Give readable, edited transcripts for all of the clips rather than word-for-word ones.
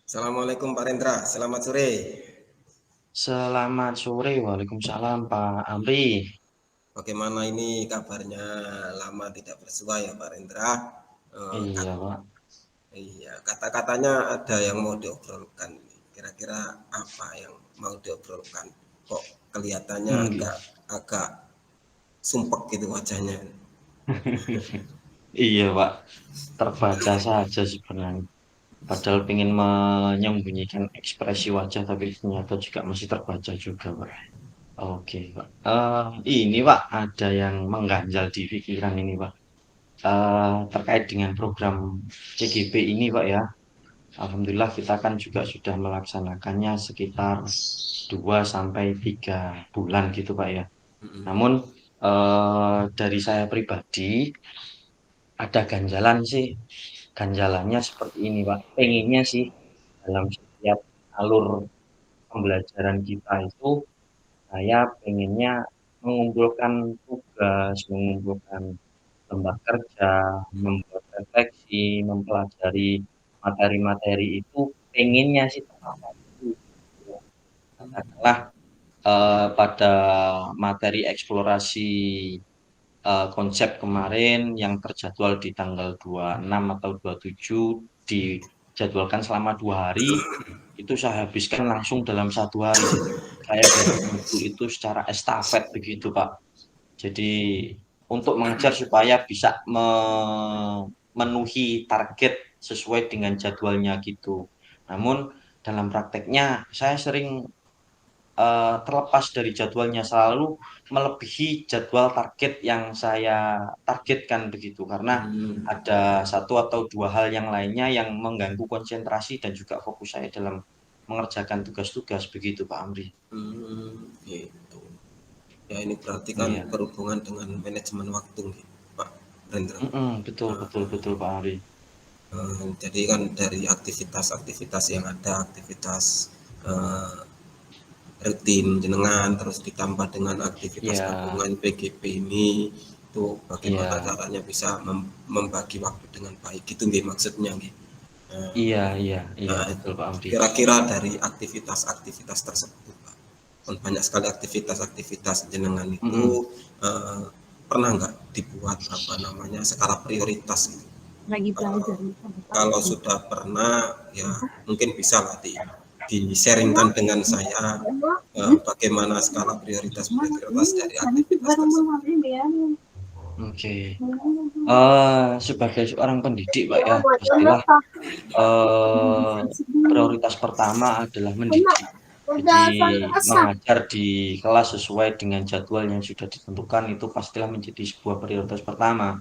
Assalamualaikum Pak Rendra, selamat sore. Selamat sore, Waalaikumsalam Pak Amri. Bagaimana ini kabarnya? Lama tidak bersua ya Pak Rendra. Eh, Iya, kat- Pak. iya, kata-katanya ada yang mau diobrolkan. Kira-kira apa yang mau diobrolkan? Kok kelihatannya Hmm. agak agak sumpek gitu wajahnya. Iya, Pak. Terbaca saja sebenarnya. Padahal ingin menyembunyikan ekspresi wajah, tapi ternyata juga masih terbaca juga, Pak. Oke, Pak. Ini, Pak, ada yang mengganjal di pikiran ini, Pak. Terkait dengan program CGP ini, Pak, ya. Alhamdulillah kita kan juga sudah melaksanakannya sekitar 2 sampai 3 bulan gitu, Pak, ya. Namun dari saya pribadi ada ganjalan sih. Ganjalannya seperti ini, Pak. Pengennya sih dalam setiap alur pembelajaran kita itu saya pengennya mengumpulkan tugas, mengumpulkan lembar kerja, membuat refleksi, mempelajari materi-materi itu pengennya sih tepat waktu. Katakanlah pada materi eksplorasi konsep kemarin yang terjadwal di tanggal 26 atau 27 dijadwalkan selama 2 hari, itu saya habiskan langsung dalam 1 hari. Saya bagi modul itu secara estafet begitu, Pak. Jadi untuk mengejar supaya bisa memenuhi target sesuai dengan jadwalnya gitu. Namun dalam prakteknya saya sering terlepas dari jadwalnya, selalu melebihi jadwal target yang saya targetkan begitu, karena Hmm, ada satu atau dua hal yang lainnya yang mengganggu konsentrasi dan juga fokus saya dalam mengerjakan tugas-tugas begitu, Pak Amri. gitu. Ya ini berarti kan Iya. berhubungan dengan manajemen waktu, gitu, Pak Rendra. Betul betul betul, Pak Amri. Jadi kan dari aktivitas-aktivitas yang ada, aktivitas eh, rutin jenengan, terus ditambah dengan aktivitas Iya, gabungan PGP ini, itu bagaimana iya, caranya bisa membagi waktu dengan baik, gitu nggih maksudnya nggih. iya, iya, iya, Nah, betul, Pak Amri. kira-kira dari aktivitas-aktivitas tersebut, Pak, kan banyak sekali aktivitas-aktivitas jenengan itu Mm-mm. eh, pernah nggak dibuat apa namanya skala prioritas gitu? Lagi Eh, belajar. Kalau sudah pernah, ya mungkin bisa lah di-sharingkan dengan saya bagaimana skala prioritas-prioritas dari Nanti aktivitas baru tersebut. mau ya. Oke. Sebagai seorang pendidik, Pak, ya, Buat pastilah eh, prioritas pertama adalah mendidik. Jadi udah selesai. mengajar di kelas sesuai dengan jadwal yang sudah ditentukan itu pastilah menjadi sebuah prioritas pertama.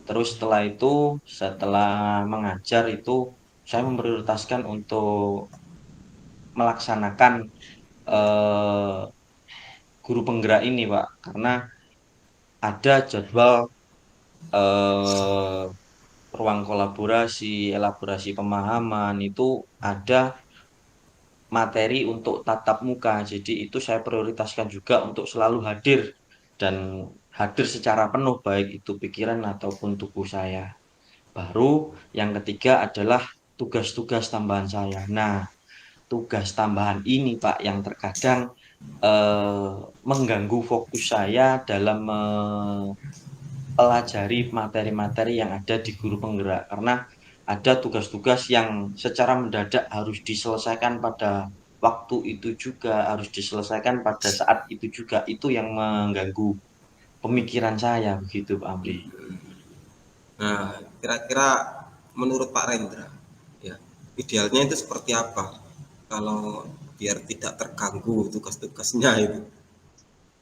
Terus setelah itu, setelah mengajar itu saya memprioritaskan untuk melaksanakan eh, guru penggerak ini, Pak, karena ada jadwal eh, ruang kolaborasi, elaborasi pemahaman itu ada materi untuk tatap muka. Jadi itu saya prioritaskan juga untuk selalu hadir dan hadir secara penuh baik itu pikiran ataupun tubuh saya. Baru yang ketiga adalah tugas-tugas tambahan saya. Nah, tugas tambahan ini, Pak, yang terkadang eh, mengganggu fokus saya dalam pelajari materi-materi yang ada di guru penggerak, karena ada tugas-tugas yang secara mendadak harus diselesaikan pada waktu itu juga, harus diselesaikan pada saat itu juga. Itu yang mengganggu pemikiran saya begitu, Pak Amri. Nah, kira-kira menurut Pak Rendra, ya idealnya itu seperti apa? Kalau biar tidak terganggu tugas-tugasnya itu.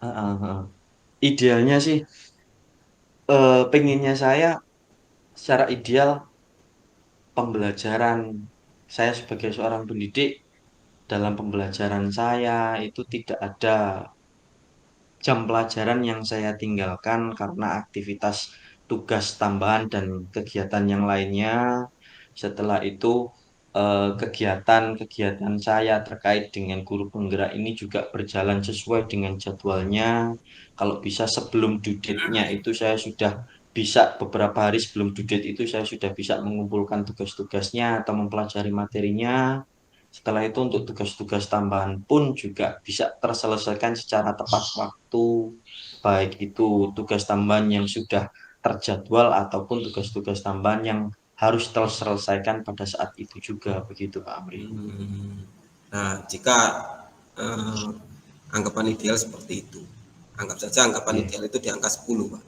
Heeh, heeh. Idealnya sih, pengennya saya secara ideal pembelajaran saya sebagai seorang pendidik, dalam pembelajaran saya itu tidak ada jam pelajaran yang saya tinggalkan karena aktivitas tugas tambahan dan kegiatan yang lainnya. Setelah itu, kegiatan-kegiatan saya terkait dengan guru penggerak ini juga berjalan sesuai dengan jadwalnya. Kalau bisa sebelum due date-nya itu saya sudah bisa beberapa hari sebelum due date itu saya sudah bisa mengumpulkan tugas-tugasnya atau mempelajari materinya. Setelah itu untuk tugas-tugas tambahan pun juga bisa terselesaikan secara tepat waktu, baik itu tugas tambahan yang sudah terjadwal ataupun tugas-tugas tambahan yang harus terselesaikan pada saat itu juga, begitu Pak Amri. Nah, jika eh, anggapan ideal seperti itu, anggap saja anggapan Iya, ideal itu di angka 10, Pak.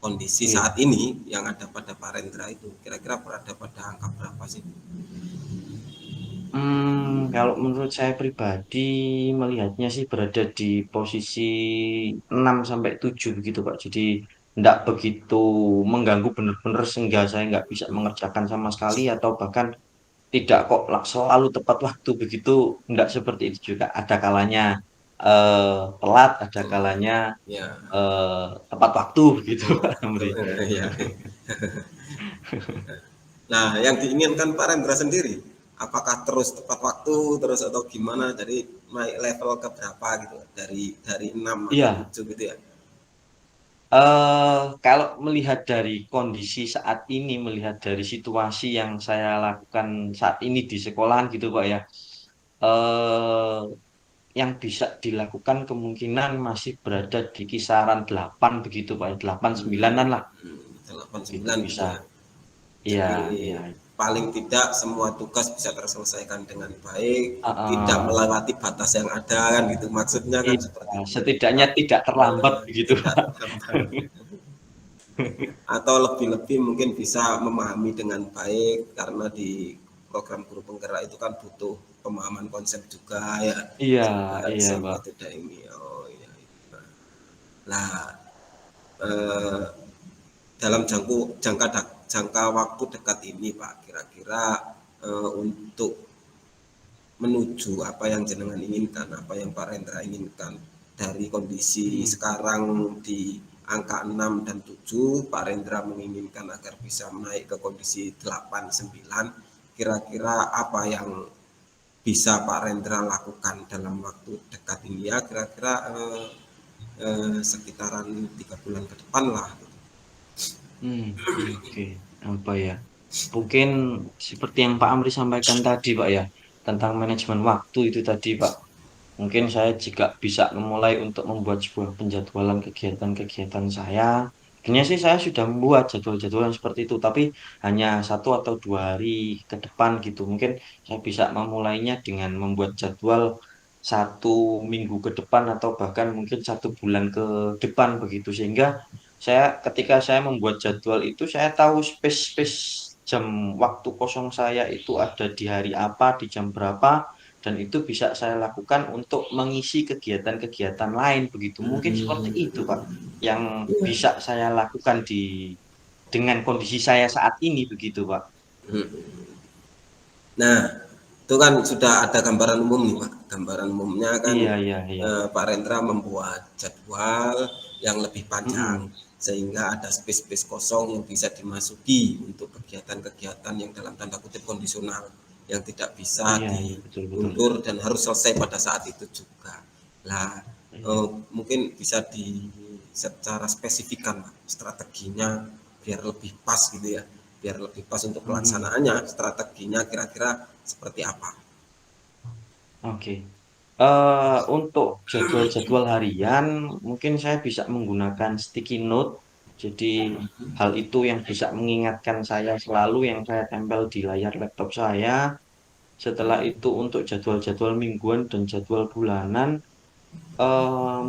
Kondisi iya. saat ini yang ada pada Pak Rendra itu kira-kira berada pada angka berapa sih? Kalau menurut saya pribadi melihatnya sih berada di posisi 6 sampai 7 begitu Pak. Jadi tidak begitu mengganggu benar-benar sehingga saya nggak bisa mengerjakan sama sekali atau bahkan tidak kok selalu tepat waktu begitu. Tidak seperti itu juga. Ada kalanya telat, ada kalanya Ya, tepat waktu begitu Pak Amri. ya. Nah, yang diinginkan Pak Rendra sendiri, apakah terus tepat waktu terus atau gimana? Jadi naik level ke berapa gitu? Dari 6 atau Iya, 7 gitu ya? kalau melihat dari kondisi saat ini, melihat dari situasi yang saya lakukan saat ini di sekolahan gitu Pak ya, eh, yang bisa dilakukan kemungkinan masih berada di kisaran 8 begitu Pak ya, 8 9-an lah, gitu 89 gitu bisa. ya. Iya, Jadi iya. paling tidak semua tugas bisa terselesaikan dengan baik, tidak Heeh. melewati batas yang ada kan gitu. Maksudnya kan Iya, seperti itu. setidaknya tidak terlambat begitu Tidak Pak. terlambat. Atau lebih-lebih mungkin bisa memahami dengan baik karena di program guru penggerak itu kan butuh pemahaman konsep juga ya, Iya, sehingga iya sehingga Pak. tidak ini. Oh iya. Nah, eh, dalam jangka waktu dekat ini Pak, kira-kira untuk menuju apa yang jenengan inginkan, apa yang Pak Rendra inginkan dari kondisi Mm. sekarang di angka 6 dan 7, Pak Rendra menginginkan agar bisa naik ke kondisi 8 9. Kira-kira apa yang bisa Pak Rendra lakukan dalam waktu dekat ini ya, kira-kira sekitaran 3 bulan ke depan lah. Oke. Apa ya? Mungkin seperti yang Pak Amri sampaikan tadi, Pak ya, tentang manajemen waktu itu tadi, Pak. Mungkin saya juga bisa memulai untuk membuat sebuah penjadwalan kegiatan-kegiatan saya. Sebenarnya sih saya sudah membuat jadwal-jadwalan seperti itu, tapi hanya 1 atau 2 hari ke depan gitu. Mungkin saya bisa memulainya dengan membuat jadwal 1 minggu ke depan atau bahkan mungkin 1 bulan ke depan begitu. Sehingga ketika saya membuat jadwal itu, saya tahu space-space jam waktu kosong saya itu ada di hari apa, di jam berapa, dan itu bisa saya lakukan untuk mengisi kegiatan-kegiatan lain begitu. Mungkin seperti itu, Pak, yang bisa saya lakukan dengan kondisi saya saat ini begitu, Pak. Nah, itu kan sudah ada gambaran umum nih Pak. Gambaran umumnya kan Iya, iya, iya. Pak Rendra membuat jadwal yang lebih panjang Mm-mm. sehingga ada space-space kosong yang bisa dimasuki untuk kegiatan-kegiatan yang dalam tanda kutip kondisional yang tidak bisa Iya, iya, betul, betul. diundur dan harus selesai pada saat itu juga. Lah, Iya. mungkin bisa secara spesifikan Pak, strateginya biar lebih pas gitu ya, biar lebih pas untuk Mm-mm. pelaksanaannya, strateginya kira-kira seperti apa? Oke. Untuk jadwal-jadwal harian, mungkin saya bisa menggunakan sticky note. Jadi hal itu yang bisa mengingatkan saya selalu yang saya tempel di layar laptop saya. Setelah itu untuk jadwal-jadwal mingguan dan jadwal bulanan,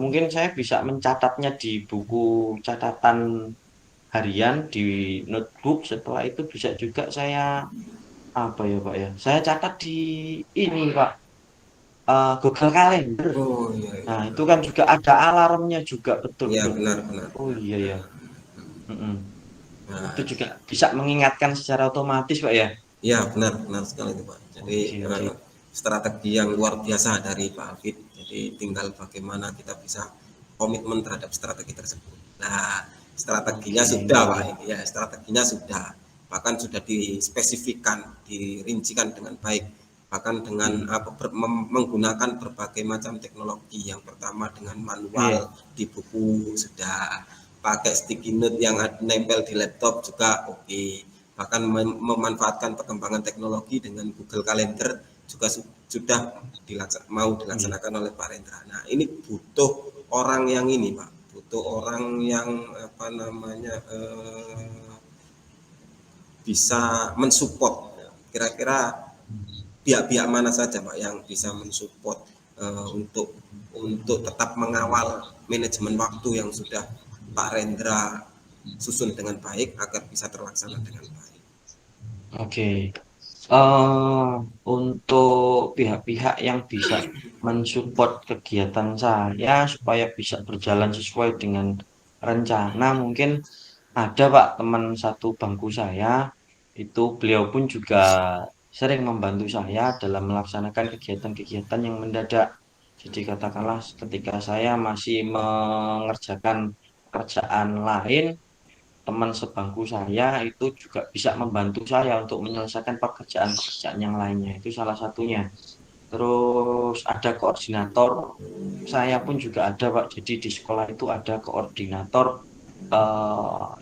mungkin saya bisa mencatatnya di buku catatan harian di notebook. Setelah itu bisa juga saya apa ya Pak ya? Saya catat di ini Pak, Google Calendar. Oh iya, Nah, iya. itu kan juga ada alarmnya juga, betul, Iya betul. benar-benar. Oh iya ya. Mm-mm. Itu Nah, juga bisa mengingatkan secara otomatis, Pak ya. iya benar benar sekali itu Pak. Jadi Oke, oke. strategi yang luar biasa dari Pak Alfit. Jadi tinggal bagaimana kita bisa komitmen terhadap strategi tersebut. Nah, strateginya Oke, sudah Pak oke. ini ya, strateginya sudah bahkan sudah dispesifikkan, dirincikan dengan baik, bahkan dengan Hmm. menggunakan berbagai macam teknologi. Yang pertama dengan manual Iya. di buku sudah, pakai sticky note yang nempel di laptop juga oke. Bahkan memanfaatkan perkembangan teknologi dengan Google Calendar juga sudah mau Iya. dilaksanakan oleh Pak Rendra. Nah, ini butuh orang yang ini, Pak, butuh orang yang apa namanya bisa mensupport. Kira-kira pihak-pihak mana saja, Pak, yang bisa mensupport untuk tetap mengawal manajemen waktu yang sudah Pak Rendra susun dengan baik agar bisa terlaksana dengan baik. Oke. eh untuk pihak-pihak yang bisa mensupport kegiatan saya supaya bisa berjalan sesuai dengan rencana, mungkin ada Pak teman satu bangku saya, itu beliau pun juga sering membantu saya dalam melaksanakan kegiatan-kegiatan yang mendadak. Jadi katakanlah ketika saya masih mengerjakan pekerjaan lain, teman sebangku saya itu juga bisa membantu saya untuk menyelesaikan pekerjaan-pekerjaan yang lainnya. Itu salah satunya. Terus ada koordinator, saya pun juga ada Pak. Jadi di sekolah itu ada koordinator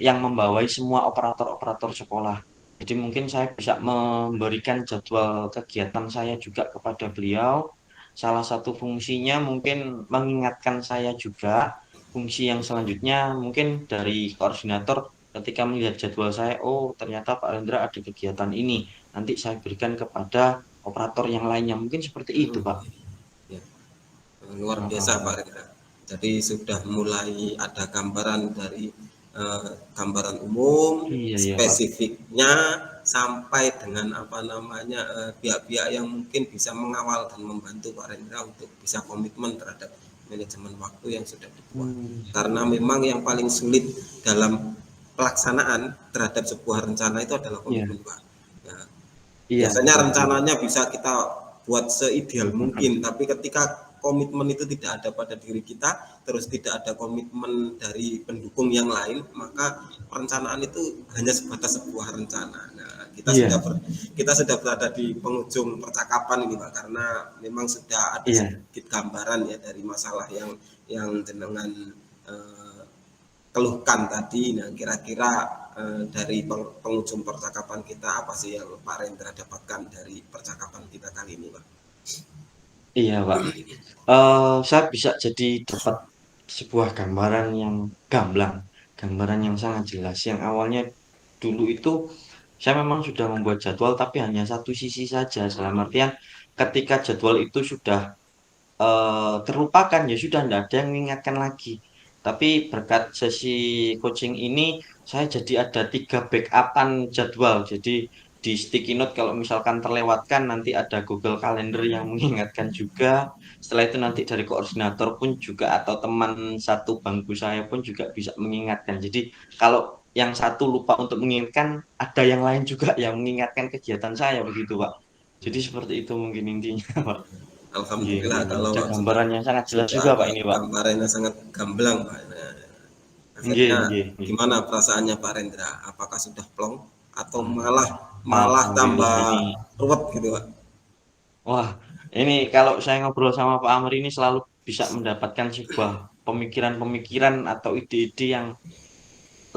yang membawai semua operator-operator sekolah. Jadi mungkin saya bisa memberikan jadwal kegiatan saya juga kepada beliau. Salah satu fungsinya mungkin mengingatkan saya juga. Fungsi yang selanjutnya mungkin dari koordinator ketika melihat jadwal saya, oh ternyata Pak Rendra ada kegiatan ini. Nanti saya berikan kepada operator yang lainnya. Mungkin seperti itu, Pak. Ya, luar biasa Heeh. Pak Rendra. Jadi sudah mulai ada gambaran dari gambaran umum, Iya, iya, Pak. spesifiknya sampai dengan apa namanya pihak-pihak yang mungkin bisa mengawal dan membantu Pak Rendra untuk bisa komitmen terhadap manajemen waktu yang sudah dibuat. Hmm, Karena memang yang paling sulit dalam pelaksanaan terhadap sebuah rencana itu adalah iya, komitmen Pak. Nah, iya, biasanya betul. rencananya bisa kita buat seideal mungkin, tapi ketika komitmen itu tidak ada pada diri kita, terus tidak ada komitmen dari pendukung yang lain, maka perencanaan itu hanya sebatas sebuah rencana. Nah, Iya, kita sudah berada di penghujung percakapan ini Pak, karena memang sudah ada iya, sedikit gambaran ya dari masalah yang dengan eh, keluhkan tadi. Nah, kira-kira dari penghujung percakapan kita apa sih yang Pak Rendra dapatkan dari percakapan kita kali ini, Pak? iya, Pak. Saya bisa jadi dapat sebuah gambaran yang gamblang, gambaran yang sangat jelas. Yang awalnya dulu itu saya memang sudah membuat jadwal, tapi hanya satu sisi saja. Dalam artian, ketika jadwal itu sudah terlupakan, ya sudah tidak ada yang mengingatkan lagi. Tapi berkat sesi coaching ini, saya jadi ada 3 backupan jadwal. Jadi di sticky note kalau misalkan terlewatkan, nanti ada Google Calendar yang mengingatkan juga. Setelah itu nanti dari koordinator pun juga atau teman satu bangku saya pun juga bisa mengingatkan. Jadi kalau yang satu lupa untuk mengingatkan, ada yang lain juga yang mengingatkan kegiatan saya begitu, Pak. Jadi seperti itu mungkin intinya, Pak. Iya, iya, Alhamdulillah iya. kalau Ada sudah gambaran yang sangat jelas sudah juga, Pak, ada ini, Pak. gambarannya sangat gamblang, Pak. Nah, Iya, efeknya iya, iya. gimana perasaannya Pak Rendra? Apakah sudah plong atau Wah, malah malah alhamdulillah tambah ini. ruwet gitu, Pak? Wah, ini kalau saya ngobrol sama Pak Amri ini selalu bisa mendapatkan sebuah pemikiran-pemikiran atau ide-ide yang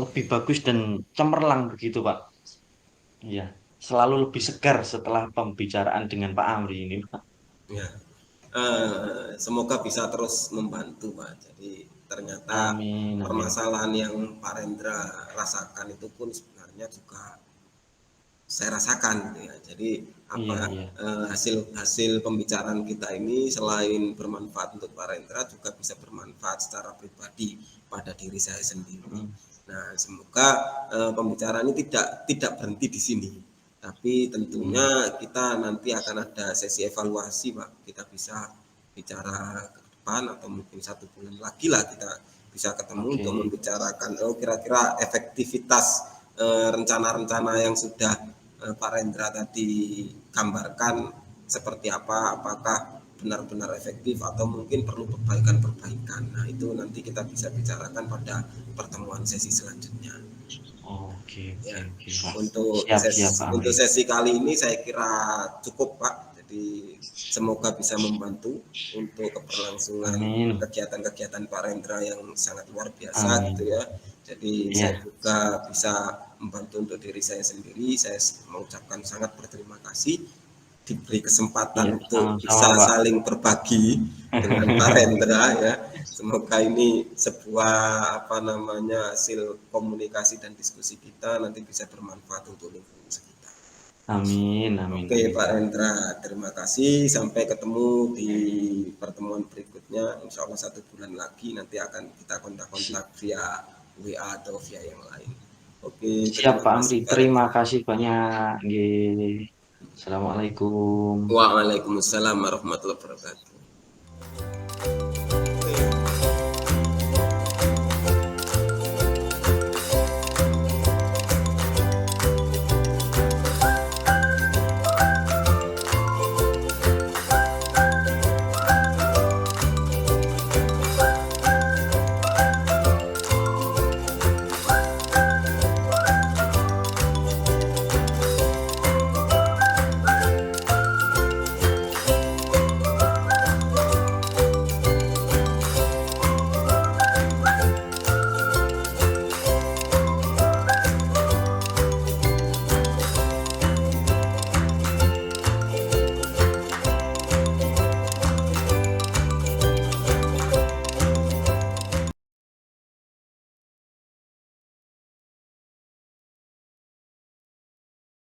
lebih bagus dan cemerlang begitu, Pak. Iya, selalu lebih segar setelah pembicaraan dengan Pak Amri ini, Pak. Ya. Semoga bisa terus membantu Pak. Jadi ternyata Amin, amin. permasalahan yang Pak Rendra rasakan itu pun sebenarnya juga saya rasakan gitu ya. Jadi Iya, iya. hasil hasil pembicaraan kita ini selain bermanfaat untuk Pak Rendra juga bisa bermanfaat secara pribadi pada diri saya sendiri. Mm, Nah, semoga pembicaraan ini tidak berhenti di sini. Tapi tentunya mm. kita nanti akan ada sesi evaluasi, Pak. Kita bisa bicara ke depan atau mungkin 1 bulan lagi lah kita bisa ketemu untuk Oke. membicarakan kira-kira efektivitas rencana-rencana yang sudah Pak Rendra tadi gambarkan seperti apa, apakah benar-benar efektif atau mungkin perlu perbaikan-perbaikan. Nah, itu nanti kita bisa bicarakan pada pertemuan sesi selanjutnya. Oke, oke, Ya, oke, Pak. untuk Siap, siap, Pak Amri. sesi kali ini saya kira cukup Pak. Jadi semoga bisa membantu untuk keberlangsungan Amin. kegiatan-kegiatan Pak Rendra yang sangat luar biasa Amin. gitu ya. Jadi saya Iya, juga bisa membantu untuk diri saya sendiri. Saya mengucapkan sangat berterima kasih diberi iya, kesempatan untuk sama-sama, bisa Pak. saling berbagi dengan Pak Rendra ya. Semoga ini sebuah apa namanya hasil komunikasi dan diskusi kita nanti bisa bermanfaat untuk lingkungan sekitar. Amin, amin, Oke amin, Pak Pak. Rendra, terima kasih. Sampai ketemu di pertemuan berikutnya. Insya Allah 1 bulan lagi nanti akan kita kontak-kontak Si- via WA atau via yang lain. Oke, Siap, terima Pak kasih Amri. Pak Terima Rendra. kasih banyak. Nggih. Assalamualaikum. Waalaikumsalam warahmatullahi wabarakatuh.